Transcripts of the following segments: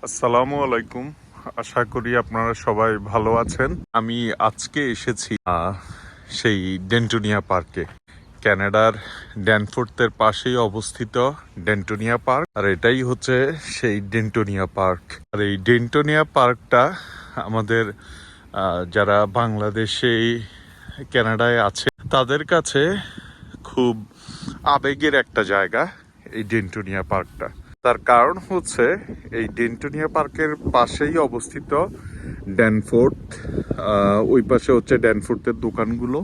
আসসালামু আলাইকুম। আশা করি আপনারা সবাই ভালো আছেন। আমি আজকে এসেছি সেই ডেন্টোনিয়া পার্কে। কানাডার ড্যানফোর্থের পাশেই অবস্থিত ডেন্টোনিয়া পার্ক, আর এটাই হচ্ছে সেই ডেন্টোনিয়া পার্ক। আর এই ডেন্টোনিয়া পার্কটা আমাদের যারা বাংলাদেশে কানাডায় আছে তাদের কাছে খুব আবেগের একটা জায়গা এই ডেন্টোনিয়া পার্কটা। তার কারণ হচ্ছে এই ডেন্টোনিয়া পার্কের পাশেই অবস্থিত ড্যানফোর্থ। ওই পাশে হচ্ছে ড্যানফোর্থের দোকানগুলো।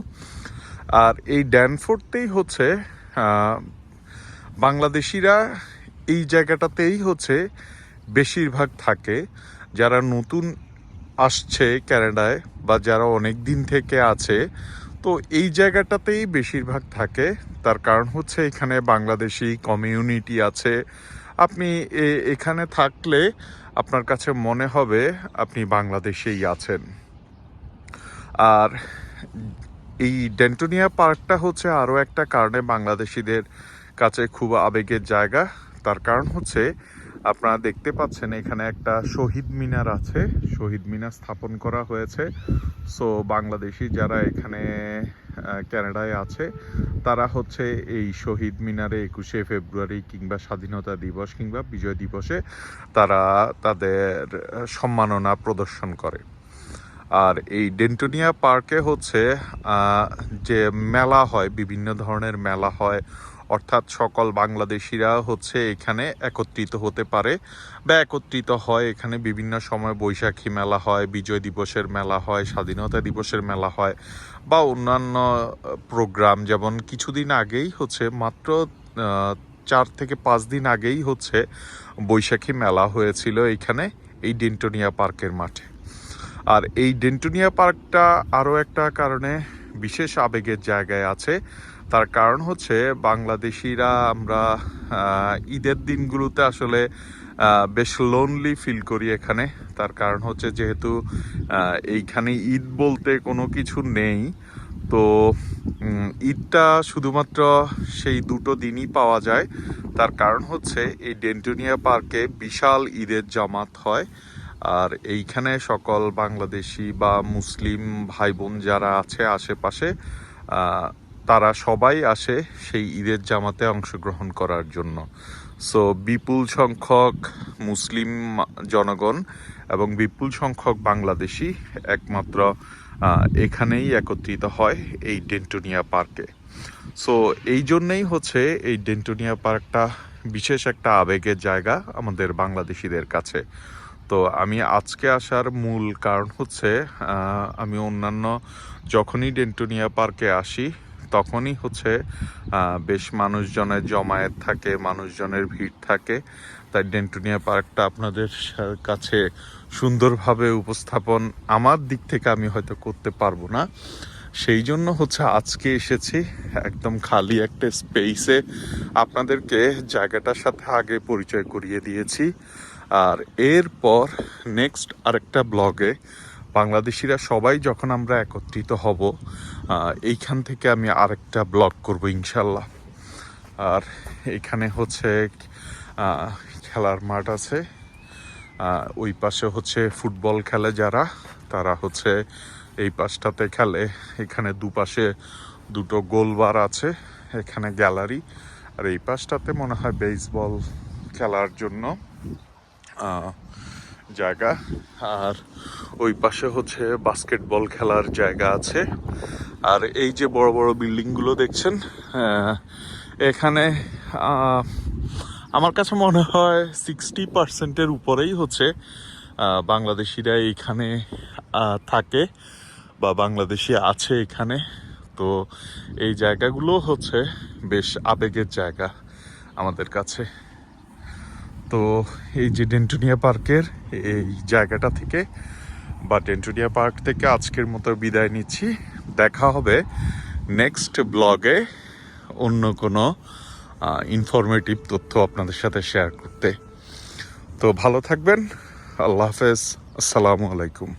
আর এই ড্যানফোর্থেই হচ্ছে বাংলাদেশিরা এই জায়গাটাতেই হচ্ছে বেশিরভাগ থাকে। যারা নতুন আসছে কানাডায় বা যারা অনেক দিন থেকে আছে, তো এই জায়গাটাতেই বেশিরভাগ থাকে। তার কারণ হচ্ছে এখানে বাংলাদেশি কমিউনিটি আছে। আপনি এখানে থাকলে আপনার কাছে মনে হবে আপনি বাংলাদেশেই আছেন। আর এই ডেন্টোনিয়া পার্কটা হচ্ছে আরও একটা কারণে বাংলাদেশিদের কাছে খুব আবেগের জায়গা। তার কারণ হচ্ছে আপনারা দেখতে পাচ্ছেন এখানে একটা শহীদ মিনার আছে, শহীদ মিনার স্থাপন করা হয়েছে। সো বাংলাদেশি যারা এখানে কানাডায় আছে তারা হচ্ছে এই শহীদ মিনারে 21শে ফেব্রুয়ারি কিংবা স্বাধীনতা দিবস কিংবা বিজয় দিবসে তারা তাদের সম্মাননা প্রদর্শন করে। আর এই ডেন্টোনিয়া পার্কে হচ্ছে যে মেলা হয়, বিভিন্ন ধরনের মেলা হয়, অর্থাৎ সকল বাংলাদেশিরা হচ্ছে এখানে একত্রিত হতে পারে বা একত্রিত হয়। এখানে বিভিন্ন সময় বৈশাখী মেলা হয়, বিজয় দিবসের মেলা হয়, স্বাধীনতা দিবসের মেলা হয় বা অন্যান্য প্রোগ্রাম। যেমন কিছুদিন আগেই হচ্ছে মাত্র 4 থেকে 5 দিন আগেই হচ্ছে বৈশাখী মেলা হয়েছিল এইখানে এই ডেন্টোনিয়া পার্কের মাঠে। আর এই ডেন্টোনিয়া পার্কটা আরও একটা কারণে বিশেষ আবেগের জায়গায় আছে। তার কারণ হচ্ছে বাংলাদেশিরা আমরা ঈদের দিনগুলোতে আসলে বেশ লোনলি ফিল করি এখানে। তার কারণ হচ্ছে যেহেতু এইখানে ঈদ বলতে কোনো কিছু নেই, তো ঈদটা শুধুমাত্র সেই দুটো দিনই পাওয়া যায়। তার কারণ হচ্ছে এই ডেন্টোনিয়া পার্কে বিশাল ঈদের জামাত হয়। আর এইখানে সকল বাংলাদেশি বা মুসলিম ভাই বোন যারা আছে আশেপাশে, তারা সবাই আসে সেই ঈদের জামাতে অংশগ্রহণ করার জন্য। সো বিপুল সংখ্যক মুসলিম জনগণ এবং বিপুল সংখ্যক বাংলাদেশি একমাত্র এখানেই একত্রিত হয় এই ডেন্টোনিয়া পার্কে। সো এই জন্যেই হচ্ছে এই ডেন্টোনিয়া পার্কটা বিশেষ একটা আবেগের জায়গা আমাদের বাংলাদেশিদের কাছে। তো আমি আজকে আসার মূল কারণ হচ্ছে আমি অন্যান্য যখনই ডেন্টোনিয়া পার্কে আসি তখনই হচ্ছে বেশ মানুষজনের জমায়েত থাকে, মানুষজনের ভিড় থাকে। তাই ডেন্টোনিয়া পার্কটা আপনাদের কাছে সুন্দরভাবে উপস্থাপন আমার দিক থেকে আমি হয়তো করতে পারবো না। সেই জন্য হচ্ছে আজকে এসেছি একদম খালি একটা স্পেসে। আপনাদেরকে জায়গাটার সাথে আগে পরিচয় করিয়ে দিয়েছি। আর এরপর নেক্সট আরেকটা ব্লগে বাংলাদেশিরা সবাই যখন আমরা একত্রিত হব, এইখান থেকে আমি আরেকটা ব্লগ করব ইনশাল্লাহ। আর এখানে হচ্ছে খেলার মাঠ আছে, ওই পাশে হচ্ছে ফুটবল খেলে যারা, তারা হচ্ছে এই পাশটাতে খেলে। এখানে দুপাশে দুটো গোলবার আছে, এখানে গ্যালারি। আর এই পাশটাতে মনে হয় বেসবল খেলার জন্য জায়গা। আর ওই পাশে হচ্ছে বাস্কেটবল খেলার জায়গা আছে। আর এই যে বড় বড় বিল্ডিংগুলো দেখছেন, এখানে আমার কাছে মনে হয় 60%-এর উপরেই হচ্ছে বাংলাদেশিরা এইখানে থাকে বা বাংলাদেশি আছে এখানে। তো এই জায়গাগুলো হচ্ছে বেশ আবেগের জায়গা আমাদের কাছে। তো এই যে ডেন্টোনিয়া পার্কের এই জায়গাটা থেকে বা ডেন্টোনিয়া পার্ক থেকে আজকের মতো বিদায় নিচ্ছি। দেখা হবে নেক্সট ব্লগে অন্য কোনো ইনফরমেটিভ তথ্য আপনাদের সাথে শেয়ার করতে। তো ভালো থাকবেন। আল্লাহ হাফেজ। আসসালামু আলাইকুম।